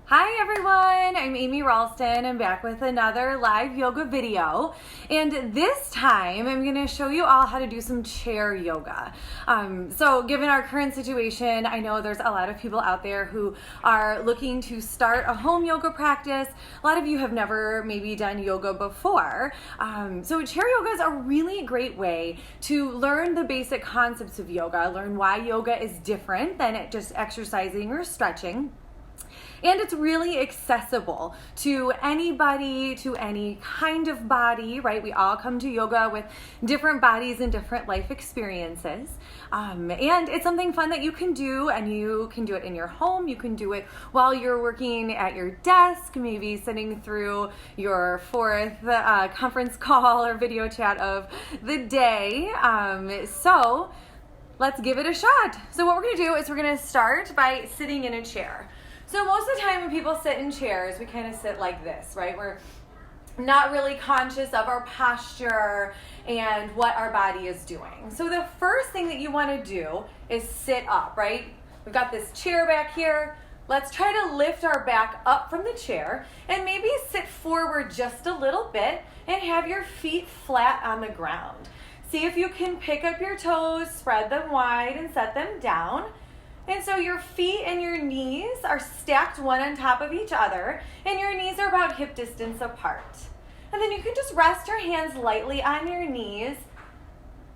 Hi everyone, I'm Amy Ralston. I'm back with another live yoga video, and this time I'm going to show you all how to do some chair yoga. So given our current situation, I know there's a lot of people out there who are looking to start a home yoga practice. A lot of you have never maybe done yoga before. So chair yoga is a really great way to learn the basic concepts of yoga, learn why yoga is different than just exercising or stretching. And it's really accessible to anybody, to any kind of body, right? We all come to yoga with different bodies and different life experiences. And it's something fun that you can do, and you can do it in your home. You can do it while you're working at your desk, maybe sitting through your fourth conference call or video chat of the day. So let's give it a shot. So what we're gonna do is we're gonna start by sitting in a chair. So most of the time when people sit in chairs, we kind of sit like this, right? We're not really conscious of our posture and what our body is doing. So the first thing that you want to do is sit up, right? We've got this chair back here. Let's try to lift our back up from the chair and maybe sit forward just a little bit and have your feet flat on the ground. See if you can pick up your toes, spread them wide, and set them down. And so your feet and your knees are stacked one on top of each other, and your knees are about hip distance apart. And then you can just rest your hands lightly on your knees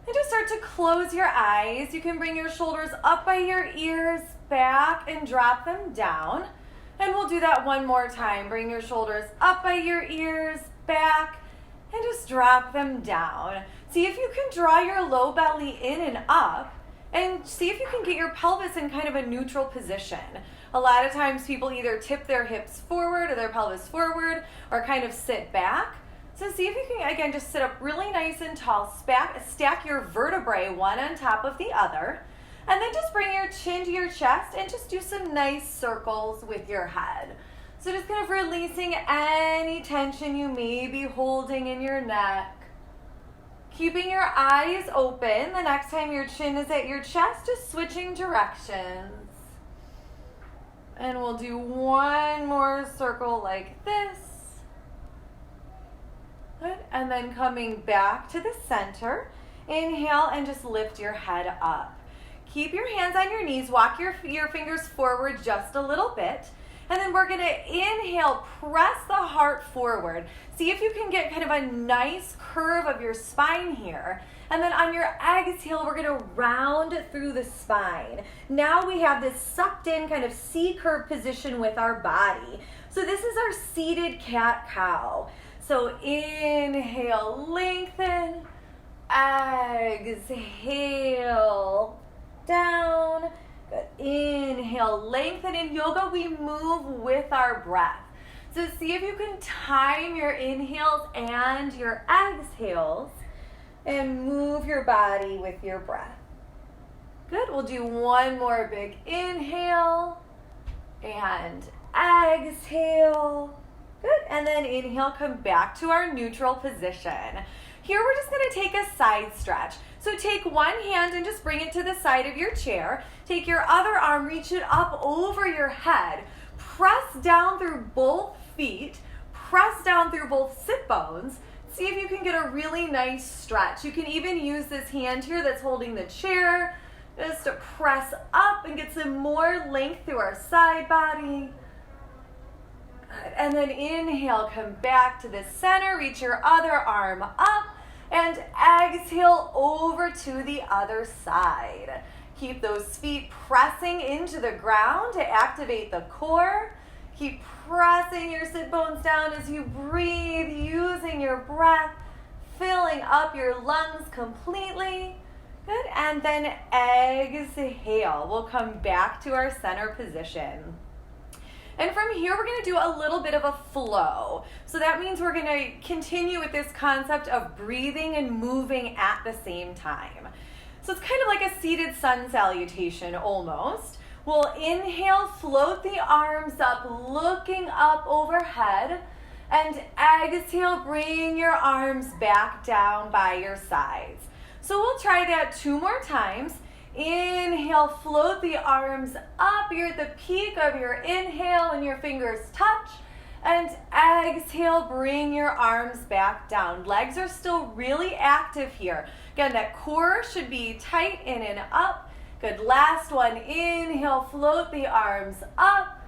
and just start to close your eyes. You can bring your shoulders up by your ears, back, and drop them down. And we'll do that one more time. Bring your shoulders up by your ears, back, and just drop them down. See if you can draw your low belly in and up. And see if you can get your pelvis in kind of a neutral position. A lot of times people either tip their hips forward or their pelvis forward or kind of sit back. So see if you can, again, just sit up really nice and tall. Stack your vertebrae one on top of the other. And then just bring your chin to your chest and just do some nice circles with your head. So just kind of releasing any tension you may be holding in your neck. Keeping your eyes open the next time your chin is at your chest, just switching directions. And we'll do one more circle like this. Good. And then coming back to the center. Inhale and just lift your head up. Keep your hands on your knees. Walk your fingers forward just a little bit. And then we're going to inhale, press the heart forward. See if you can get kind of a nice curve of your spine here. And then on your exhale, we're going to round through the spine. Now we have this sucked in kind of C-curve position with our body. So this is our seated cat-cow. So inhale, lengthen. Exhale, down. Good. Inhale, lengthen. In yoga, we move with our breath. So see if you can time your inhales and your exhales and move your body with your breath. Good. We'll do one more big inhale and exhale. Good. And then inhale, come back to our neutral position. Here we're just going to take a side stretch. So take one hand and just bring it to the side of your chair. Take your other arm, reach it up over your head. Press down through both feet. Press down through both sit bones. See if you can get a really nice stretch. You can even use this hand here that's holding the chair just to press up and get some more length through our side body. Good. And then inhale, come back to the center. Reach your other arm up. And exhale over to the other side. Keep those feet pressing into the ground to activate the core. Keep pressing your sit bones down as you breathe, using your breath, filling up your lungs completely. Good. And then exhale. We'll come back to our center position. And from here, we're going to do a little bit of a flow. So that means we're going to continue with this concept of breathing and moving at the same time. So it's kind of like a seated sun salutation almost. We'll inhale, float the arms up, looking up overhead. And exhale, bring your arms back down by your sides. So we'll try that 2 more times. Inhale, float the arms up. You're at the peak of your inhale when your fingers touch. And exhale, bring your arms back down. Legs are still really active here. Again, that core should be tight in and up. Good, last one. Inhale, float the arms up.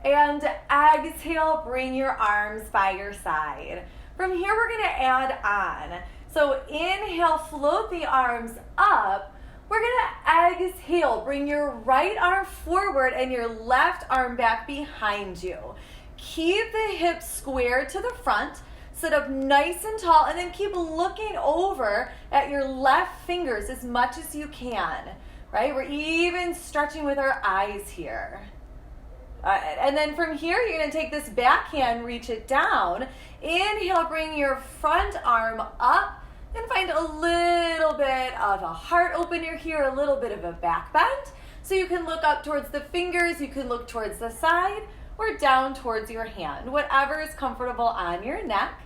And exhale, bring your arms by your side. From here, we're gonna add on. So inhale, float the arms up. We're gonna exhale, bring your right arm forward and your left arm back behind you. Keep the hips squared to the front, sit up nice and tall, and then keep looking over at your left fingers as much as you can, right? We're even stretching with our eyes here. And then from here, you're gonna take this back hand, reach it down. Inhale, bring your front arm up and find a little bit of a heart opener here, a little bit of a back bend. So you can look up towards the fingers, you can look towards the side, or down towards your hand, whatever is comfortable on your neck.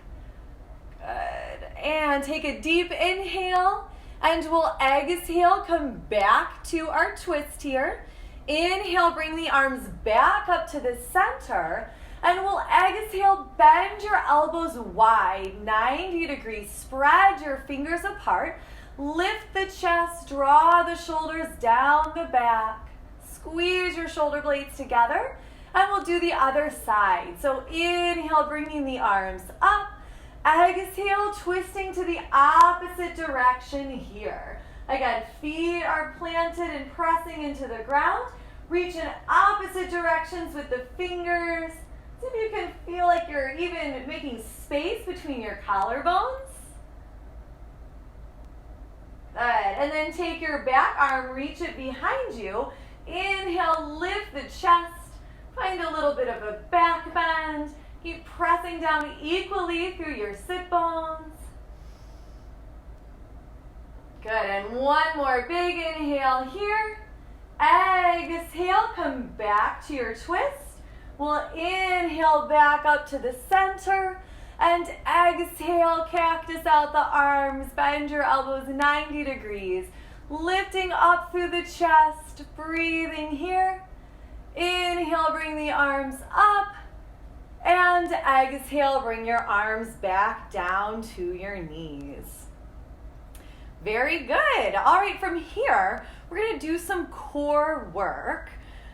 Good. And take a deep inhale, and we'll exhale, come back to our twist here. Inhale, bring the arms back up to the center, and we'll exhale, bend your elbows wide, 90 degrees, spread your fingers apart, lift the chest, draw the shoulders down the back, squeeze your shoulder blades together, and we'll do the other side. So inhale, bringing the arms up. Exhale, twisting to the opposite direction here. Again, feet are planted and pressing into the ground. Reach in opposite directions with the fingers. See if you can feel like you're even making space between your collarbones. Good. And then take your back arm, reach it behind you. Inhale, lift the chest. Find a little bit of a back bend. Keep pressing down equally through your sit bones. Good, and one more big inhale here. Exhale, come back to your twist. We'll inhale back up to the center. And exhale, cactus out the arms. Bend your elbows 90 degrees. Lifting up through the chest, breathing here. Inhale, bring the arms up, and exhale, bring your arms back down to your knees. Very good. All right, from here, we're gonna do some core work.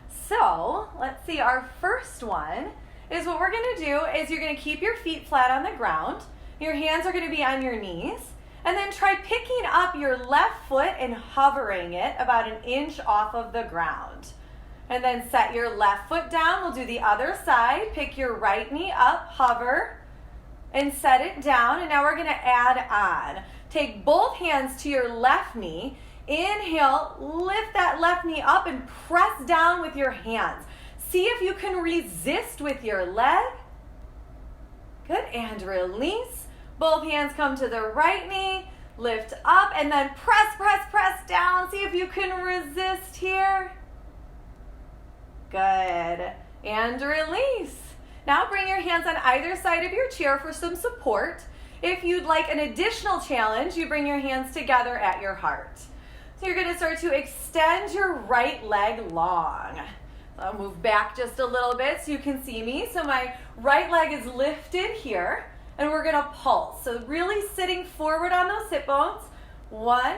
So let's see, our first one is what we're gonna do is you're gonna keep your feet flat on the ground. Your hands are gonna be on your knees, and then try picking up your left foot and hovering it about an inch off of the ground. And then set your left foot down. We'll do the other side. Pick your right knee up, hover, and set it down. And now we're gonna add on. Take both hands to your left knee. Inhale, lift that left knee up and press down with your hands. See if you can resist with your leg. Good, and release. Both hands come to the right knee, lift up, and then press, press, press down. See if you can resist here. Good. And release. Now bring your hands on either side of your chair for some support. If you'd like an additional challenge, you bring your hands together at your heart. So you're going to start to extend your right leg long. I'll move back just a little bit so you can see me. So my right leg is lifted here, and we're going to pulse. So really sitting forward on those sit bones. 1,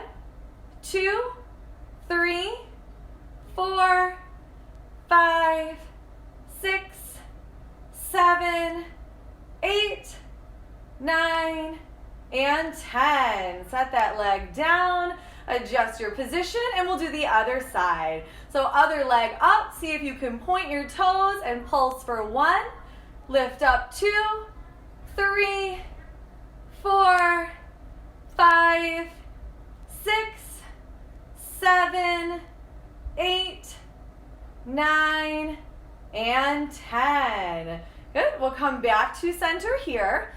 2, 3, 4, 5, 6, 7, 8, 9, and 10. Set that leg down, adjust your position, and we'll do the other side. So other leg up, see if you can point your toes and pulse for 1. Lift up 2, 3, 4, 5, 6, 7, 8, 9, and 10. Good, we'll come back to center here.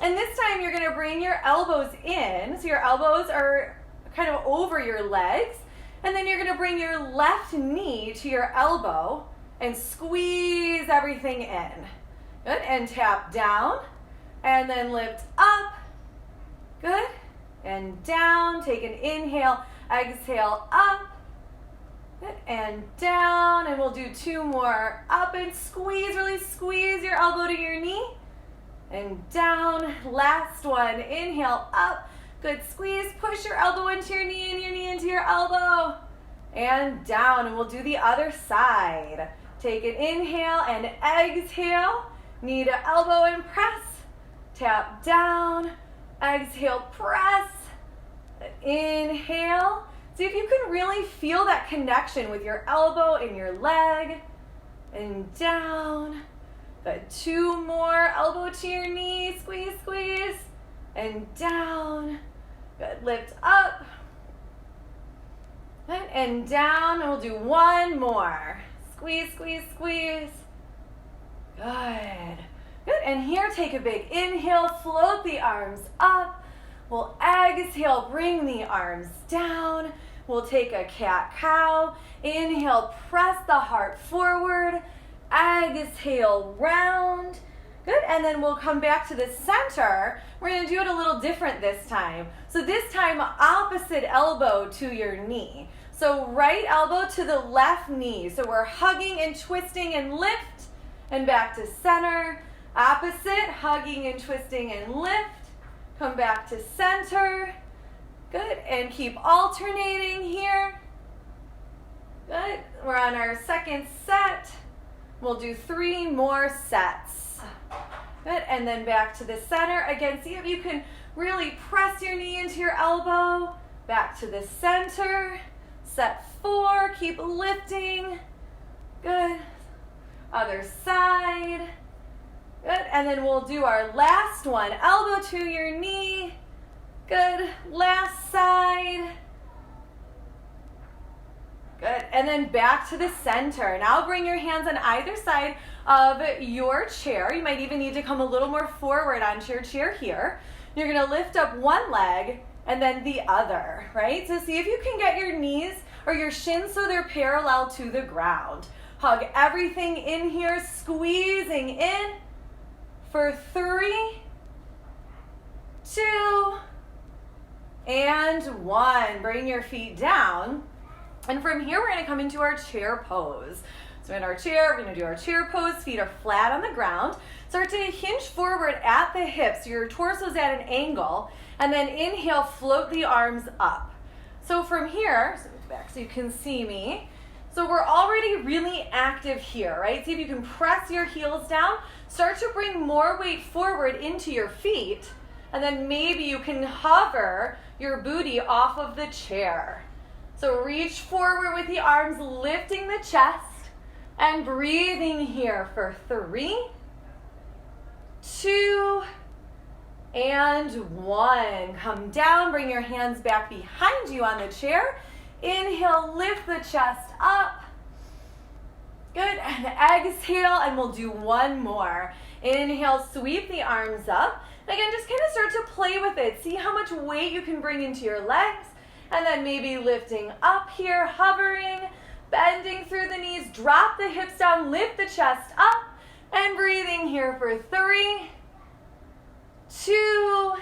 And this time you're gonna bring your elbows in. So your elbows are kind of over your legs. And then you're gonna bring your left knee to your elbow and squeeze everything in. Good, and tap down. And then lift up. Good, and down. Take an inhale, exhale up. Good. And down, and we'll do 2 more. Up and squeeze, really squeeze your elbow to your knee. And down, last one. Inhale, up. Good, squeeze, push your elbow into your knee and your knee into your elbow. And down, and we'll do the other side. Take an inhale and exhale. Knee to elbow and press. Tap down. Exhale, press. Inhale. See if you can really feel that connection with your elbow and your leg. And down. Good. 2 more. Elbow to your knee. Squeeze, squeeze. And down. Good. Lift up. Good. And down. And we'll do 1 more. Squeeze, squeeze, squeeze. Good. Good. And here, take a big inhale. Float the arms up. We'll exhale. Bring the arms down. We'll take a cat-cow. Inhale. Press the heart forward. Exhale. Round. Good. And then we'll come back to the center. We're going to do it a little different this time. So this time, opposite elbow to your knee. So right elbow to the left knee. So we're hugging and twisting and lift and back to center. Opposite, hugging and twisting and lift. Come back to center. Good. And keep alternating here. Good. We're on our second set. We'll do 3 more sets. Good. And then back to the center. Again, see if you can really press your knee into your elbow. Back to the center. Set 4. Keep lifting. Good. Other side. Good. And then we'll do our last one. Elbow to your knee. Good. Last side. Good. And then back to the center. Now bring your hands on either side of your chair. You might even need to come a little more forward onto your chair here. You're going to lift up one leg and then the other, right? So see if you can get your knees or your shins so they're parallel to the ground. Hug everything in here, squeezing in for 3, 2, and 1. Bring your feet down. And from here, we're going to come into our chair pose. So in our chair, we're going to do our chair pose. Feet are flat on the ground. Start to hinge forward at the hips. Your torso's at an angle. And then inhale, float the arms up. So from here, so back so you can see me. So we're already really active here, right? See if you can press your heels down. Start to bring more weight forward into your feet. And then maybe you can hover your booty off of the chair. So reach forward with the arms, lifting the chest and breathing here for 3, 2, and 1. Come down, bring your hands back behind you on the chair. Inhale, lift the chest up. Good, and exhale, and we'll do 1 more. Inhale, sweep the arms up. And again, just kind of start to play with it. See how much weight you can bring into your legs. And then maybe lifting up here, hovering, bending through the knees, drop the hips down, lift the chest up, and breathing here for 3, 2,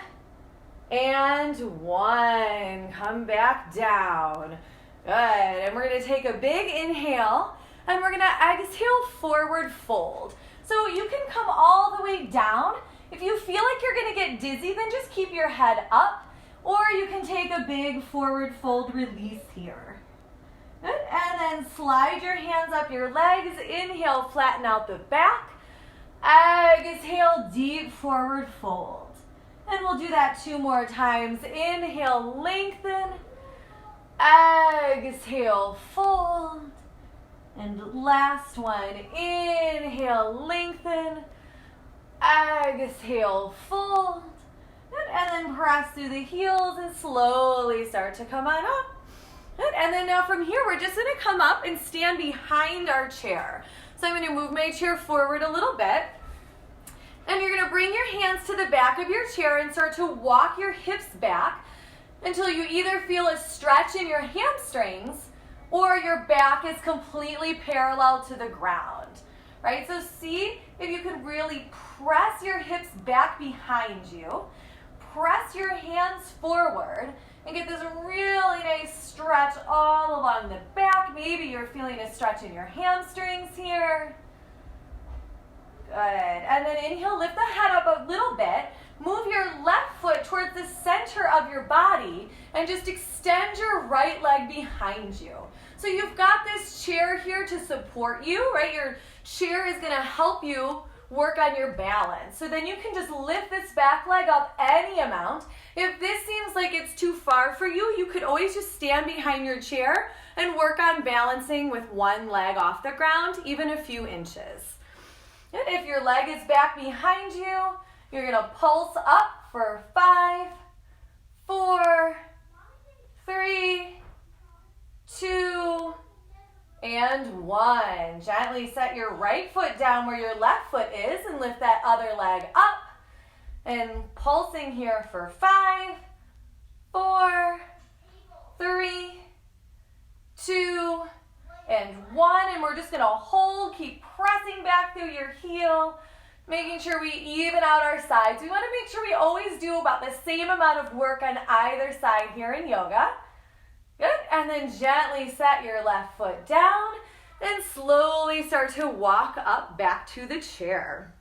and 1. Come back down. Good. And we're going to take a big inhale, and we're going to exhale, forward fold. So you can come all the way down. If you feel like you're going to get dizzy, then just keep your head up. Or you can take a big forward fold release here. Good. And then slide your hands up your legs. Inhale, flatten out the back. Exhale, deep forward fold. And we'll do that 2 more times. Inhale, lengthen. Exhale, fold. And last one. Inhale, lengthen. Exhale, fold. And then press through the heels and slowly start to come on up. Good. And then now from here, we're just going to come up and stand behind our chair. So I'm going to move my chair forward a little bit. And you're going to bring your hands to the back of your chair and start to walk your hips back until you either feel a stretch in your hamstrings or your back is completely parallel to the ground. Right? So see if you can really press your hips back behind you. Press your hands forward. and get this really nice stretch all along the back. Maybe you're feeling a stretch in your hamstrings here. Good. And then inhale, lift the head up a little bit. Move your left foot towards the center of your body and just extend your right leg behind you. So you've got this chair here to support you, right? Your chair is going to help you work on your balance. So then you can just lift this back leg up any amount. If this seems like it's too far for you, you could always just stand behind your chair and work on balancing with one leg off the ground, even a few inches. And if your leg is back behind you, you're going to pulse up for 5, 4, 3, 2, and 1. Gently set your right foot down where your left foot is and lift that other leg up. And pulsing here for 5, 4, 3, 2, and 1. And we're just going to hold, keep pressing back through your heel, making sure we even out our sides. We want to make sure we always do about the same amount of work on either side here in yoga. Good. And then gently set your left foot down and slowly start to walk up back to the chair.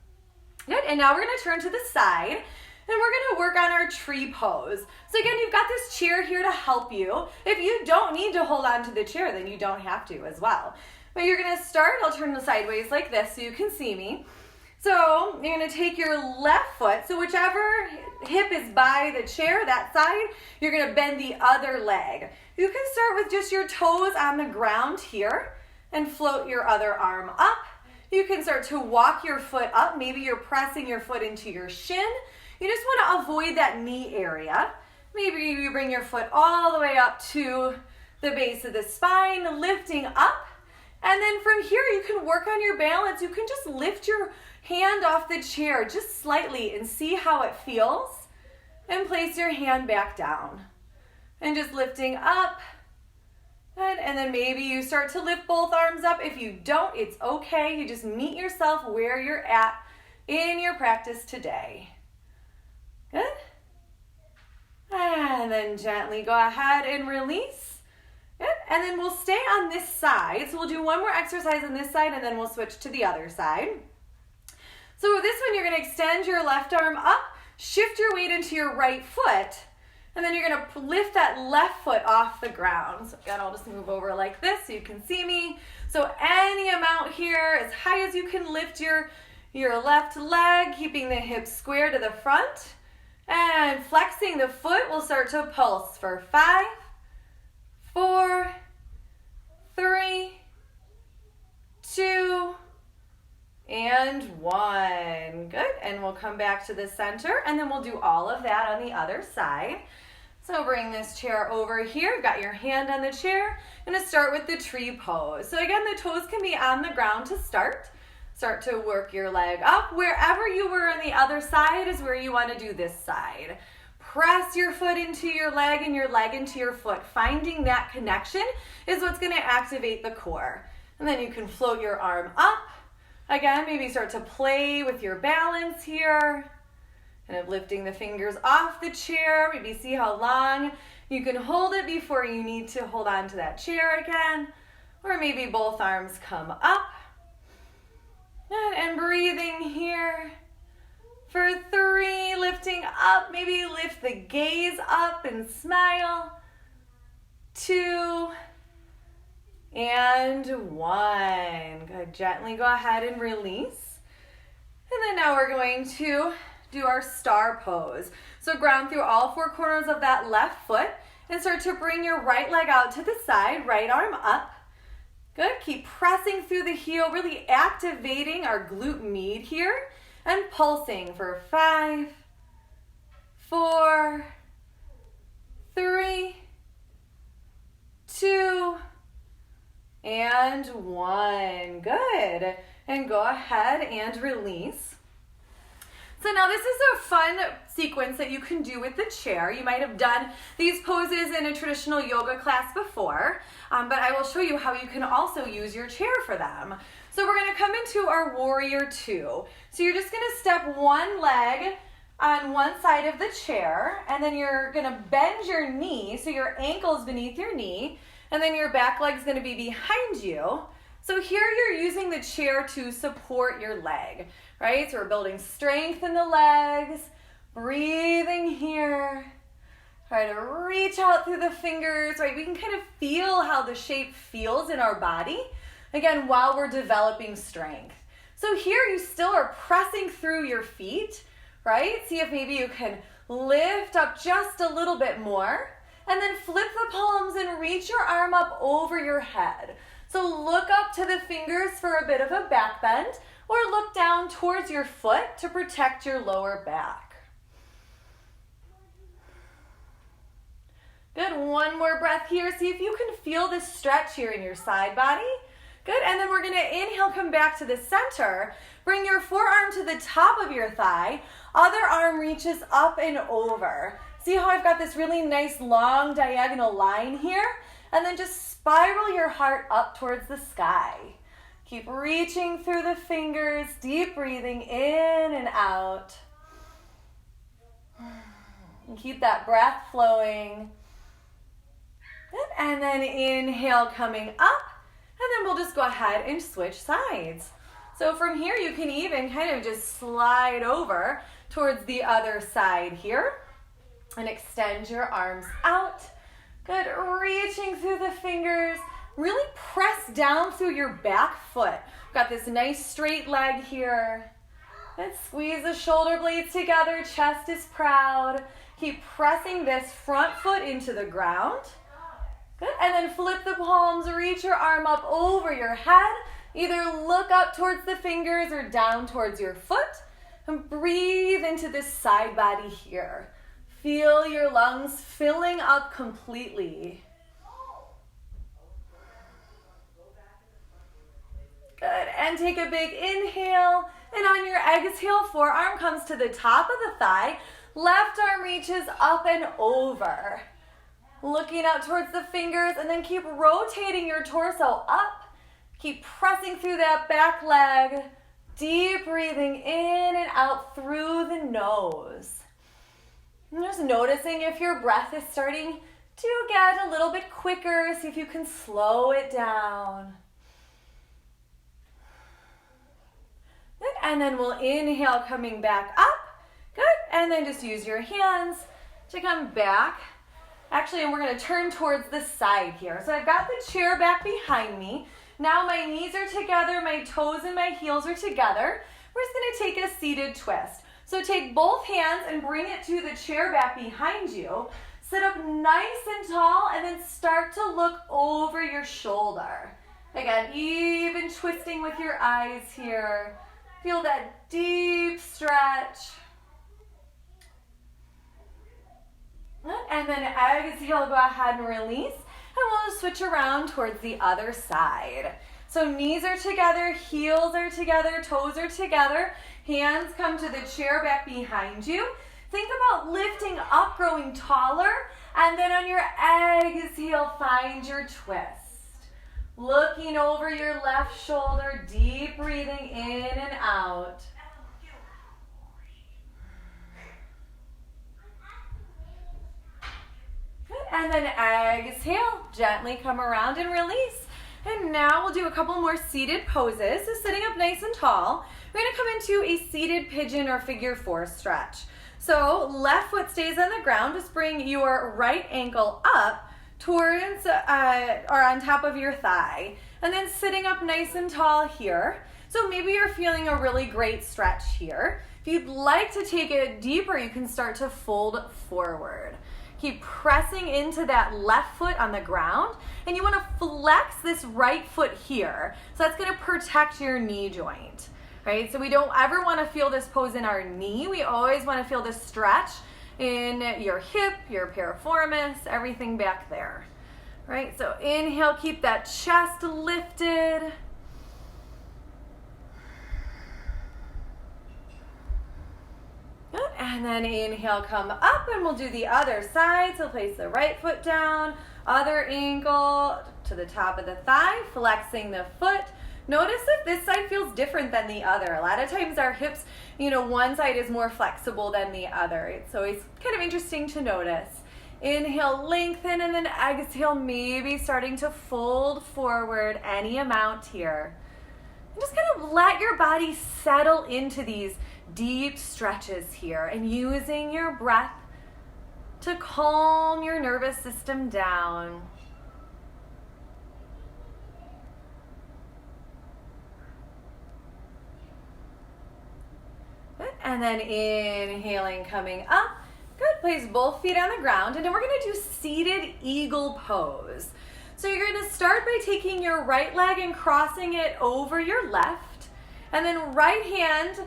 Good. And now we're going to turn to the side and we're going to work on our tree pose. So again, you've got this chair here to help you. If you don't need to hold on to the chair, then you don't have to as well. But you're going to start, I'll turn sideways like this so you can see me. So you're going to take your left foot, so whichever hip is by the chair, that side, you're going to bend the other leg. You can start with just your toes on the ground here and float your other arm up. You can start to walk your foot up. Maybe you're pressing your foot into your shin. You just want to avoid that knee area. Maybe you bring your foot all the way up to the base of the spine, lifting up. And then from here, you can work on your balance. You can just lift your hand off the chair just slightly and see how it feels. And place your hand back down. And just lifting up. And then maybe you start to lift both arms up. If you don't, it's okay. You just meet yourself where you're at in your practice today. Good. And then gently go ahead and release. Good. And then we'll stay on this side. So we'll do one more exercise on this side and then we'll switch to the other side. So with this one, you're going to extend your left arm up, shift your weight into your right foot, and then you're going to lift that left foot off the ground. So again, I'll just move over like this so you can see me. So any amount here, as high as you can lift your left leg, keeping the hips square to the front. And flexing the foot, we'll start to pulse for 5, 4, 3, 2, and 1. Good. And we'll come back to the center and then we'll do all of that on the other side. So bring this chair over here. You've got your hand on the chair. I'm going to start with the tree pose. So again, the toes can be on the ground to start. Start to work your leg up. Wherever you were on the other side is where you want to do this side. Press your foot into your leg and your leg into your foot. Finding that connection is what's going to activate the core. And then you can float your arm up. Again, maybe start to play with your balance here. Kind of lifting the fingers off the chair. Maybe see how long you can hold it before you need to hold on to that chair again. Or maybe both arms come up. And breathing here. For 3, lifting up. Maybe lift the gaze up and smile. 2, and 1. Good. Gently go ahead and release. And then now we're going to do our star pose. So ground through all 4 corners of that left foot and start to bring your right leg out to the side, right arm up. Good. Keep pressing through the heel, really activating our glute med here and pulsing for 5, 4, 3, 2, and 1. Good. And go ahead and release. So now this is a fun sequence that you can do with the chair. You might have done these poses in a traditional yoga class before, but I will show you how you can also use your chair for them. So we're going to come into our warrior 2. So you're just going to step one leg on one side of the chair, and then you're gonna bend your knee, so your ankle's beneath your knee, and then your back leg's gonna be behind you. So here you're using the chair to support your leg, right? So we're building strength in the legs, breathing here. Try to reach out through the fingers, right? We can kind of feel how the shape feels in our body, again, while we're developing strength. So here you still are pressing through your feet, right? See if maybe you can lift up just a little bit more, and then flip the palms and reach your arm up over your head. So look up to the fingers for a bit of a back bend, or look down towards your foot to protect your lower back. Good, one more breath here. See if you can feel this stretch here in your side body. Good, and then we're gonna inhale, come back to the center. Bring your forearm to the top of your thigh. Other arm reaches up and over. See how I've got this really nice long diagonal line here? And then just spiral your heart up towards the sky. Keep reaching through the fingers, deep breathing in and out. And keep that breath flowing. Good. And then inhale, coming up. And then we'll just go ahead and switch sides. So from here, you can even kind of just slide over towards the other side here and extend your arms out. Good, reaching through the fingers. Really press down through your back foot. Got this nice straight leg here. Good, squeeze the shoulder blades together, chest is proud. Keep pressing this front foot into the ground. Good, and then flip the palms, reach your arm up over your head. Either look up towards the fingers or down towards your foot. And breathe into this side body here. Feel your lungs filling up completely. Good, and take a big inhale. And on your exhale, forearm comes to the top of the thigh. Left arm reaches up and over. Looking out towards the fingers, and then keep rotating your torso up. Keep pressing through that back leg. Deep breathing in and out through the nose. And just noticing if your breath is starting to get a little bit quicker. See if you can slow it down. Good. And then we'll inhale, coming back up. Good. And then just use your hands to come back. Actually, and we're going to turn towards the side here. So I've got the chair back behind me. Now my knees are together, my toes and my heels are together. We're just going to take a seated twist. So take both hands and bring it to the chair back behind you. Sit up nice and tall, and then start to look over your shoulder. Again, even twisting with your eyes here. Feel that deep stretch. And then exhale, go ahead and release. And we'll switch around towards the other side. So knees are together, heels are together, toes are together. Hands come to the chair back behind you. Think about lifting up, growing taller. And then on your exhale, find your twist. Looking over your left shoulder, deep breathing in and out. And then exhale, gently come around and release. And now we'll do a couple more seated poses. So sitting up nice and tall, we're gonna come into a seated pigeon or figure four stretch. So left foot stays on the ground, just bring your right ankle up towards or on top of your thigh. And then sitting up nice and tall here. So maybe you're feeling a really great stretch here. If you'd like to take it deeper, you can start to fold forward. Keep pressing into that left foot on the ground, and you want to flex this right foot here. So that's going to protect your knee joint, right? So we don't ever want to feel this pose in our knee. We always want to feel this stretch in your hip, your piriformis, everything back there, right? So inhale, keep that chest lifted. Good. And then inhale, come up, and we'll do the other side. So place the right foot down, other ankle to the top of the thigh, flexing the foot, Notice if this side feels different than the other. A lot of times our hips, one side is more flexible than the other. So it's kind of interesting to notice. Inhale, lengthen, and then exhale, maybe starting to fold forward any amount here. And just kind of let your body settle into these deep stretches here and using your breath to calm your nervous system down. And then inhaling, coming up. Good, place both feet on the ground. And then we're gonna do seated eagle pose. So you're gonna start by taking your right leg and crossing it over your left. And then right hand,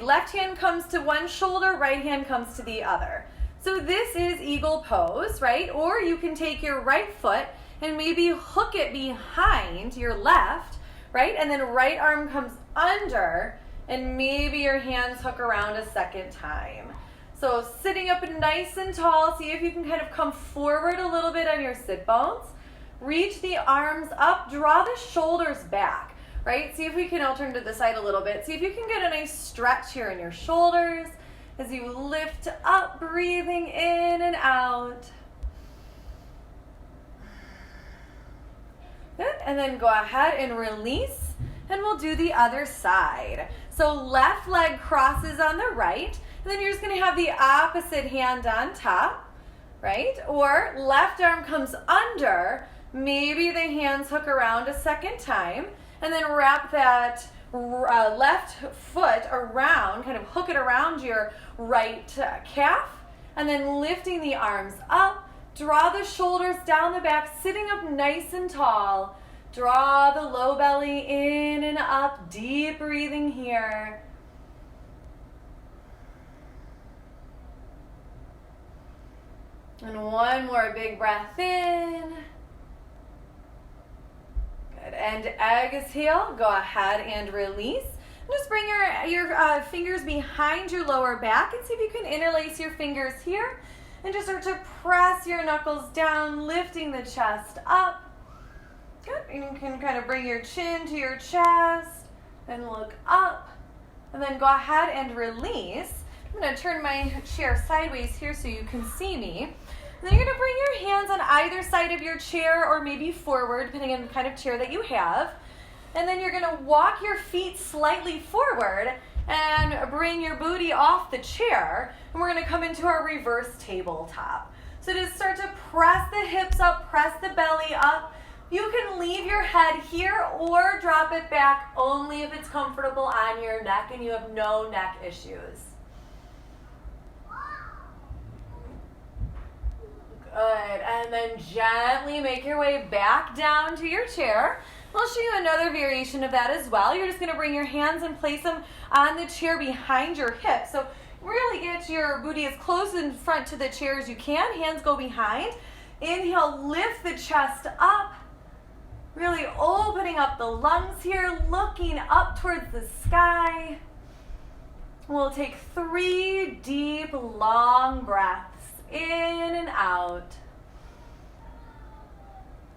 left hand comes to one shoulder, right hand comes to the other. So this is eagle pose, right? Or you can take your right foot and maybe hook it behind your left, right? And then right arm comes under, and maybe your hands hook around a second time. So sitting up nice and tall, see if you can kind of come forward a little bit on your sit bones. Reach the arms up, draw the shoulders back, right? See if we can, I'll turn to the side a little bit. See if you can get a nice stretch here in your shoulders as you lift up, breathing in and out. Good, and then go ahead and release, and we'll do the other side. So left leg crosses on the right, and then you're just gonna have the opposite hand on top, right? Or left arm comes under, maybe the hands hook around a second time, and then wrap that left foot around, kind of hook it around your right calf, and then lifting the arms up, draw the shoulders down the back, sitting up nice and tall. Draw the low belly in and up, deep breathing here. And one more big breath in. Good, and exhale, go ahead and release. Just bring your fingers behind your lower back and see if you can interlace your fingers here. And just start to press your knuckles down, lifting the chest up. Good, and you can kind of bring your chin to your chest and look up. And then go ahead and release. I'm gonna turn my chair sideways here so you can see me. And then you're gonna bring your hands on either side of your chair or maybe forward, depending on the kind of chair that you have. And then you're gonna walk your feet slightly forward and bring your booty off the chair. And we're gonna come into our reverse tabletop. So just start to press the hips up, press the belly up. You can leave your head here or drop it back only if it's comfortable on your neck and you have no neck issues. Good, and then gently make your way back down to your chair. I'll show you another variation of that as well. You're just gonna bring your hands and place them on the chair behind your hips. So really get your booty as close in front to the chair as you can. Hands go behind. Inhale, lift the chest up. Really opening up the lungs here, looking up towards the sky. We'll take 3 deep, long breaths in and out.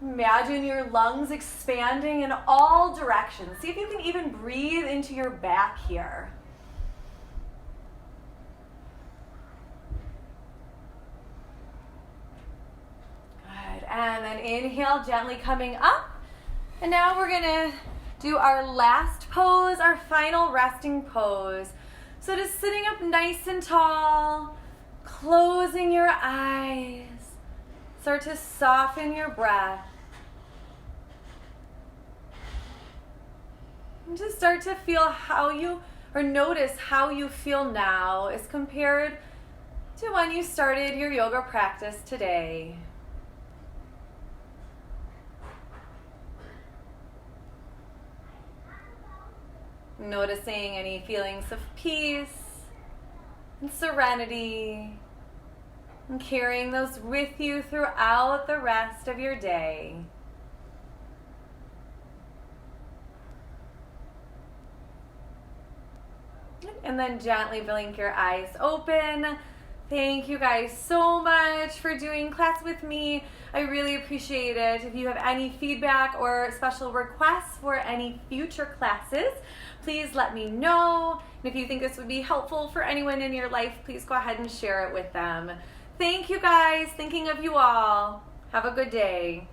Imagine your lungs expanding in all directions. See if you can even breathe into your back here. Good, and then inhale, gently coming up. And now we're gonna do our last pose, our final resting pose. So just sitting up nice and tall, closing your eyes. Start to soften your breath. And just start to feel notice how you feel now as compared to when you started your yoga practice today. Noticing any feelings of peace and serenity, and carrying those with you throughout the rest of your day. And then gently blink your eyes open. Thank you guys so much for doing class with me. I really appreciate it. If you have any feedback or special requests for any future classes, please let me know. And if you think this would be helpful for anyone in your life, please go ahead and share it with them. Thank you guys. Thinking of you all. Have a good day.